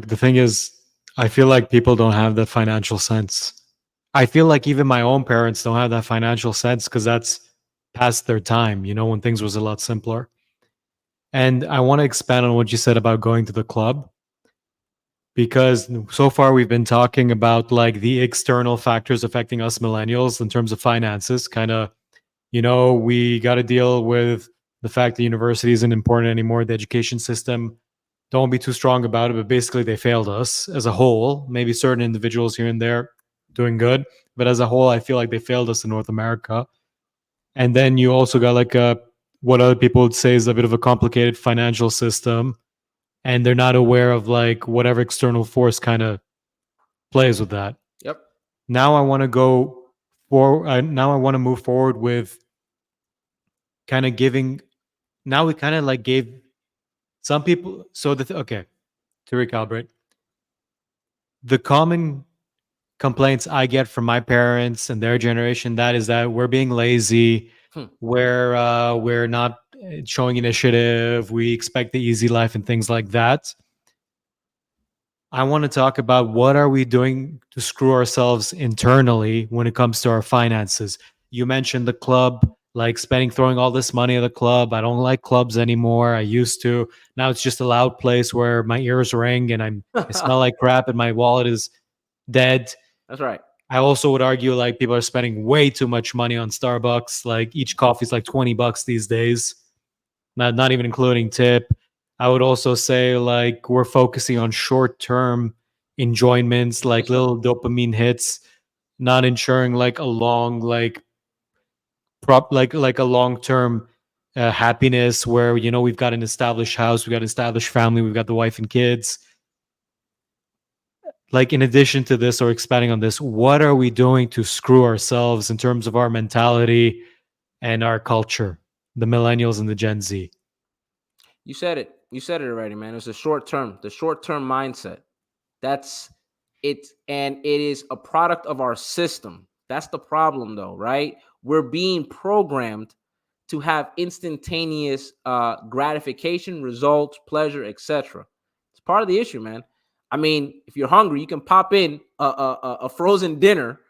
The thing is, I feel like people don't have the financial sense. I feel like even my own parents don't have that financial sense because that's past their time, when things was a lot simpler. And I want to expand on what you said about going to the club because so far we've been talking about like the external factors affecting us millennials in terms of finances. Kind of, we got to deal with the fact that university isn't important anymore. The education system, don't be too strong about it, but basically they failed us as a whole. Maybe certain individuals here and there doing good, but as a whole, I feel like they failed us in North America. And then you also got like what other people would say is a bit of a complicated financial system, and they're not aware of like whatever external force kind of plays with that. Yep. Now I want to go for now I want to move forward with kind of giving. Now we kind of like gave some people. So okay, to recalibrate, the common complaints I get from my parents and their generation that is that we're being lazy, Hmm. we're not showing initiative, we expect the easy life and things like that. I want to talk about what are we doing to screw ourselves internally when it comes to our finances. You mentioned the club, like throwing all this money at the club. I don't like clubs anymore. I used to. Now it's just a loud place where my ears ring and I smell like crap and my wallet is dead. That's right. I also would argue like people are spending way too much money on Starbucks. Like each coffee is like $20 these days, not even including tip. I would also say like we're focusing on short term enjoyments, like Yes, sir. little dopamine hits, not ensuring like a long like a long term happiness where we've got an established house, we've got an established family, we've got the wife and kids. Like in addition to this or expanding on this, what are we doing to screw ourselves in terms of our mentality and our culture, the millennials and the Gen Z? You said it. You said it already, man. It's the short term mindset. That's it. And it is a product of our system. That's the problem, though, right? We're being programmed to have instantaneous gratification, results, pleasure, etc. It's part of the issue, man. I mean, if you're hungry, you can pop in a frozen dinner,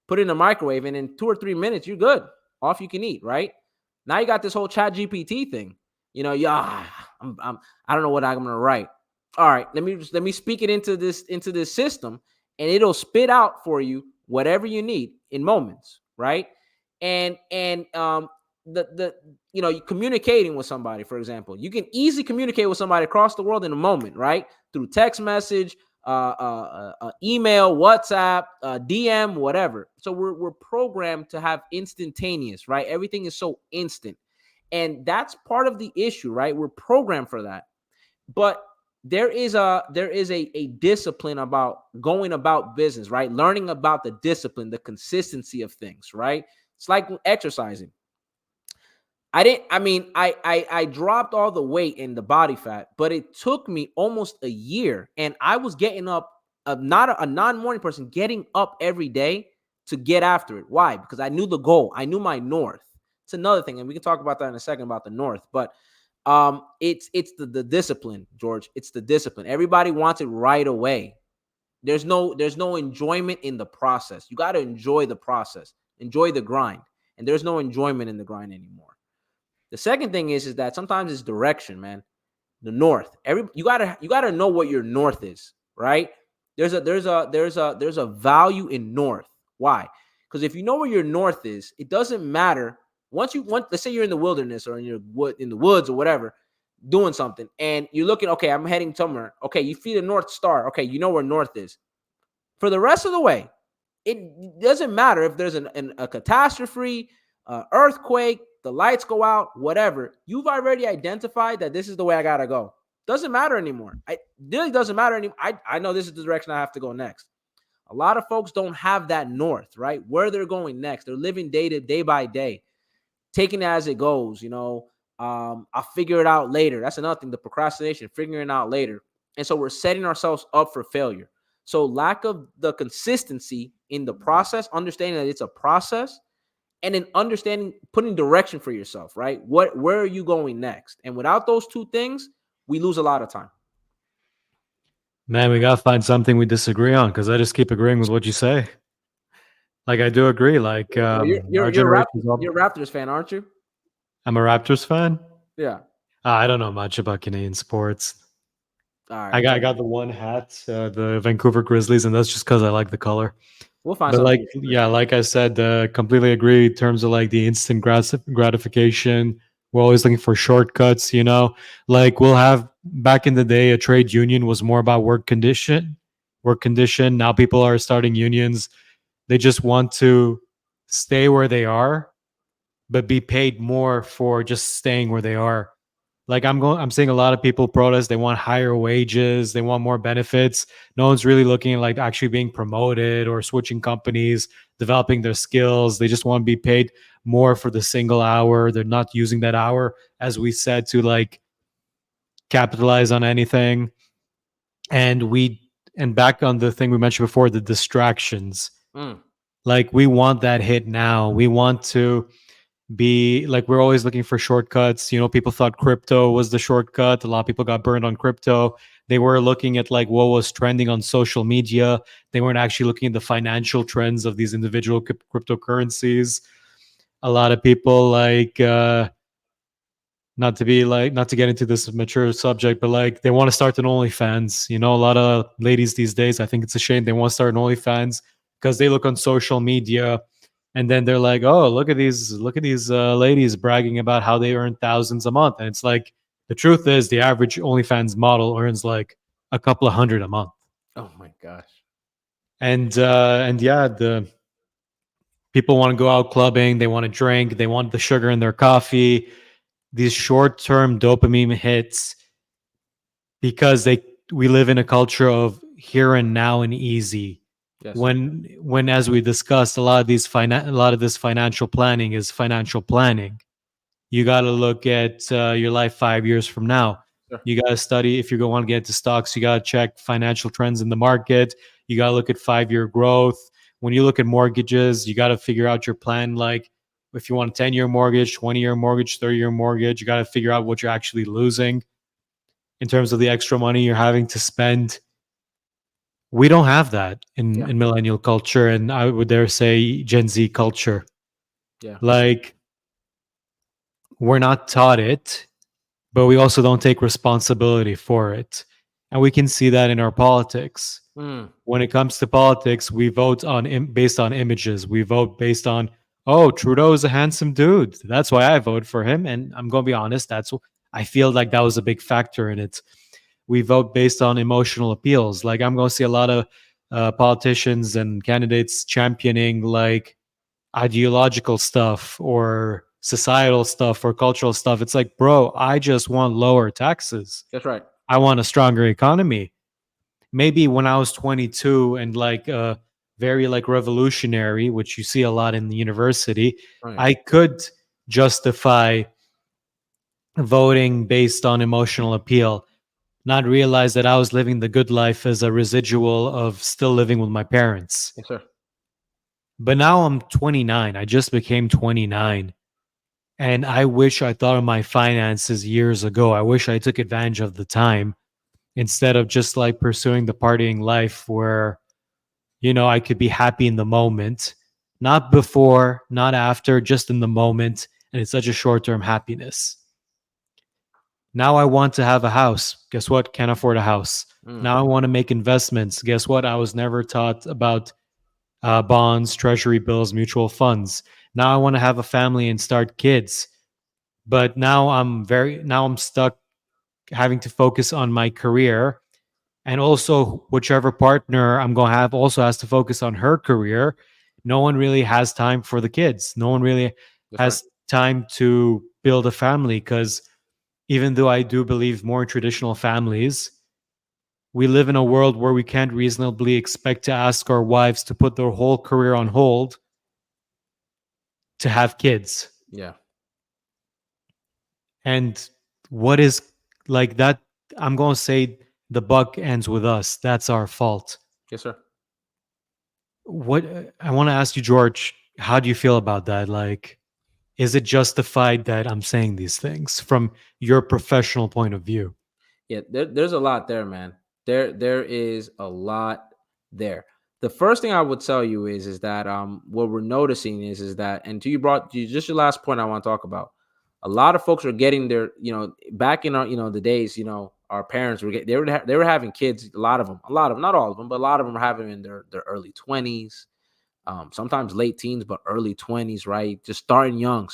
put it in the microwave, and in 2 or 3 minutes, you're good. Off you can eat, right? Now you got this whole Chat GPT thing. Yeah, I don't know what I'm gonna write. All right, let me speak it into this system, and it'll spit out for you whatever you need in moments, right? And the you communicating with somebody, for example, you can easily communicate with somebody across the world in a moment, right? Through text message, email, WhatsApp, DM, whatever. So we're programmed to have instantaneous, right? Everything is so instant, and that's part of the issue, right? We're programmed for that, but there is a discipline about going about business, right? Learning about the discipline, the consistency of things, right? It's like exercising. I didn't. I mean, I dropped all the weight and the body fat, but it took me almost a year, and I was getting up. Not a non-morning person, getting up every day to get after it. Why? Because I knew the goal. I knew my north. It's another thing, and we can talk about that in a second about the north. But it's the discipline, George. It's the discipline. Everybody wants it right away. There's no enjoyment in the process. You got to enjoy the process, enjoy the grind, and there's no enjoyment in the grind anymore. The second thing is that sometimes it's direction, man. The north. You gotta know what your north is, right? There's a value in north. Why? Because if you know where your north is, it doesn't matter. Let's say you're in the wilderness or in the woods or whatever, doing something, and you're looking. Okay, I'm heading somewhere. Okay, you see the North Star. Okay, you know where north is. For the rest of the way, it doesn't matter if there's a catastrophe, earthquake, the lights go out, whatever. You've already identified that this is the way I gotta go. Doesn't matter anymore. It really doesn't matter anymore. I know this is the direction I have to go next. A lot of folks don't have that north, right? Where they're going next. They're living day by day, taking it as it goes. I'll figure it out later. That's another thing. The procrastination, figuring it out later, and so we're setting ourselves up for failure. So lack of the consistency in the process, understanding that it's a process, and then understanding, putting direction for yourself, right? Where are you going next? And without those two things, we lose a lot of time. Man, we gotta find something we disagree on because I just keep agreeing with what you say. Like I do agree. Like Well, our generation is You're all. a Raptors fan, aren't you? I'm a Raptors fan. Yeah. I don't know much about Canadian sports. All I right. got I So got the one hat, the Vancouver Grizzlies, and that's just because I like the color. we'll find But something like, to disagree yeah, on. like I said, completely agree in terms of like the instant gratification. We're always looking for shortcuts, you know. Like we'll have back in the day, a trade union was more about work condition. Now people are starting unions. They just want to stay where they are, but be paid more for just staying where they are. Like I'm seeing a lot of people protest. They want higher wages, they want more benefits. No one's really looking at like actually being promoted or switching companies, developing their skills. They just want to be paid more for the single hour. They're not using that hour, as we said, to like capitalize on anything. And back on the thing we mentioned before, the distractions. Mm, Like we want that hit now. We want to be like we're always looking for shortcuts. You know, people thought crypto was the shortcut. A lot of people got burned on crypto. They were looking at like what was trending on social media. They weren't actually looking at the financial trends of these individual cryptocurrencies. A lot of people not to get into this mature subject, but like they want to start an OnlyFans. You know, a lot of ladies these days, I think it's a shame they want to start an OnlyFans because they look on social media and then they're like, "Oh, look at these ladies bragging about how they earn thousands a month." And it's like the truth is, the average OnlyFans model earns like a couple of hundred a month. oh my gosh. And yeah, the people want to go out clubbing, they want to drink, they want the sugar in their coffee. These short-term dopamine hits because they we live in a culture of here and now and easy. Yes, sir. When as we discussed, a lot of this financial planning is financial planning. You got to look at your life 5 years from now. Sure. You got to study if you want to get into stocks. You got to check financial trends in the market. You got to look at 5 year growth. When you look at mortgages, you got to figure out your plan. Like if you want a 10-year mortgage, 20-year mortgage, 30-year mortgage, you got to figure out what you're actually losing in terms of the extra money you're having to spend. We don't have that Yeah. in millennial culture, and I would dare say Gen Z culture. Yeah. Like we're not taught it, but we also don't take responsibility for it. And we can see that in our politics. Mm, When it comes to politics, we vote on based on images. We vote based on, oh, Trudeau is a handsome dude. That's why I vote for him. And I'm going to be honest, I feel like that was a big factor in it. We vote based on emotional appeals. Like I'm going to see a lot of politicians and candidates championing like ideological stuff or societal stuff or cultural stuff. It's like, bro, I just want lower taxes. that's right. I want a stronger economy. Maybe when I was 22 and like very like revolutionary, which you see a lot in the university, Right. I could justify voting based on emotional appeal, not realize that I was living the good life as a residual of still living with my parents. Yes, sir. But now I'm 29. I just became 29. And I wish I thought of my finances years ago. I wish I took advantage of the time instead of just like pursuing the partying life where, you know, I could be happy in the moment, not before, not after, just in the moment. And it's such a short term happiness. Now I want to have a house. Guess what? Can't afford a house. Mm, Now I want to make investments. Guess what? I was never taught about bonds, treasury bills, mutual funds. Now I want to have a family and start kids. But now I'm stuck having to focus on my career, and also whichever partner I'm going to have also has to focus on her career. No one really has time for the kids. No one really that's right. has time to build a family because even though I do believe more in traditional families, we live in a world where we can't reasonably expect to ask our wives to put their whole career on hold to have kids. Yeah. And what is like that? I'm going to say the buck ends with us. That's our fault. Yes, sir. What I want to ask you, George, how do you feel about that? Like, is it justified that I'm saying these things from your professional point of view? Yeah. There's a lot there, man. There is a lot there. The first thing I would tell you is that what we're noticing is that, and to just your last point I want to talk about. A lot of folks are getting their, back in our, the days, our parents were they were having kids. A lot of them, not all of them, but a lot of them are having in their early 20s, sometimes late teens, but early 20s, right? Just starting young,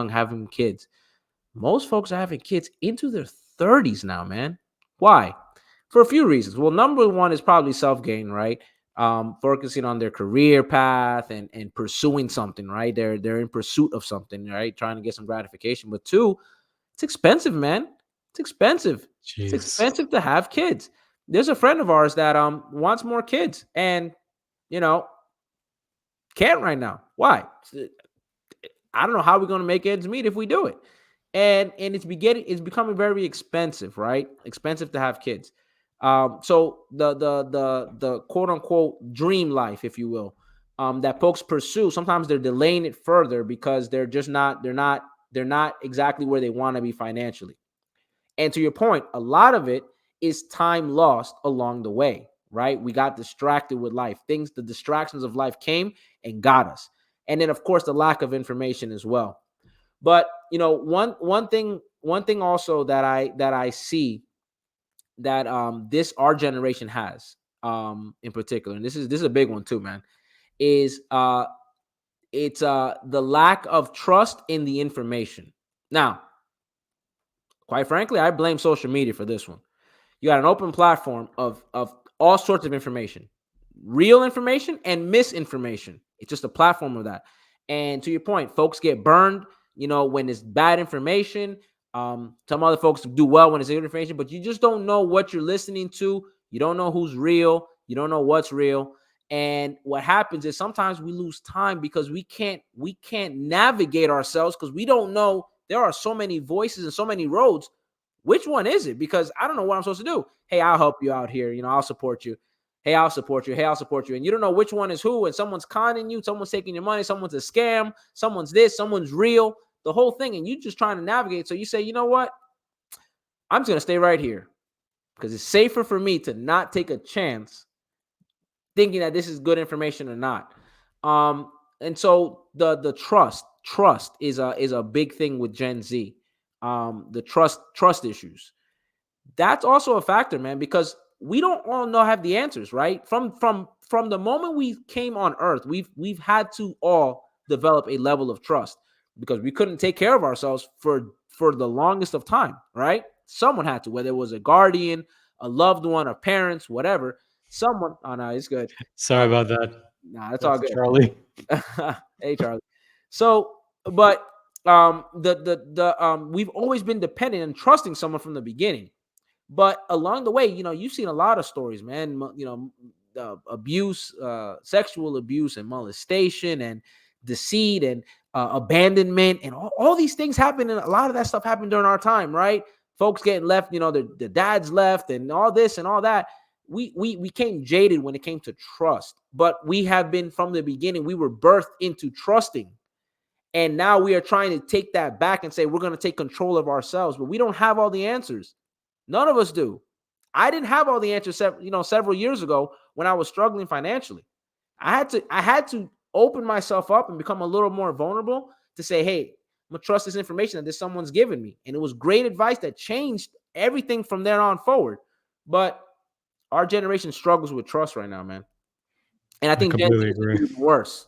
having kids. Most folks are having kids into their 30s now, man. Why? For a few reasons. Well, number one is probably self gain, right? Focusing on their career path and pursuing something, right? They're in pursuit of something, right? Trying to get some gratification. But two, it's expensive, man. It's expensive. It's Jeez. expensive to have kids. There's a friend of ours that wants more kids and you know can't right now. Why? I don't know how we're going to make ends meet if we do it. And it's becoming very expensive, right? Expensive to have kids. So the quote unquote dream life, if you will, that folks pursue, sometimes they're delaying it further because they're not exactly where they want to be financially. And to your point, a lot of it is time lost along the way, right? We got distracted with life. The distractions of life came and got us. And then of course the lack of information as well. But one thing also that I see that this our generation has in particular, and this is a big one too, man, is it's the lack of trust in the information. Now, quite frankly, I blame social media for this one. You got an open platform of all sorts of information, real information and misinformation. It's just a platform of that. And to your point, folks get burned, when it's bad information. Some other folks do well when it's good information, but you just don't know what you're listening to. You don't know who's real. You don't know what's real. And what happens is sometimes we lose time because we can't navigate ourselves because we don't know there are so many voices and so many roads. Which one is it? Because I don't know what I'm supposed to do. Hey, I'll help you out here. I'll support you. Hey, I'll support you. Hey, I'll support you. And you don't know which one is who. And someone's conning you. Someone's taking your money. Someone's a scam. Someone's this. Someone's real. The whole thing. And you just trying to navigate. So you say, you know what? I'm just going to stay right here because it's safer for me to not take a chance thinking that this is good information or not. And so the trust is a big thing with Gen Z. The trust issues. That's also a factor, man, because we don't all know have the answers, right? From the moment we came on earth, we've had to all develop a level of trust because we couldn't take care of ourselves for the longest of time, right? Someone had to, whether it was a guardian, a loved one, a parents, whatever. Someone, oh no, it's good. Sorry about that. Nah, it's all That's good. Charlie. Hey, Charlie. So, but we've always been dependent and trusting someone from the beginning. But along the way, you've seen a lot of stories, man. Abuse, sexual abuse, and molestation, and deceit, and abandonment, and all these things happen. And a lot of that stuff happened during our time, right? Folks getting left, the dads left, and all this and all that. We became jaded when it came to trust, but we have been from the beginning. We were birthed into trusting, and now we are trying to take that back and say we're going to take control of ourselves, but we don't have all the answers. None of us do. I didn't have all the answers, several years ago when I was struggling financially. I had to open myself up and become a little more vulnerable to say, hey, I'm gonna trust this information that this someone's given me. And it was great advice that changed everything from there on forward. But our generation struggles with trust right now, man. And I I think Gen Z completely is agree. even worse.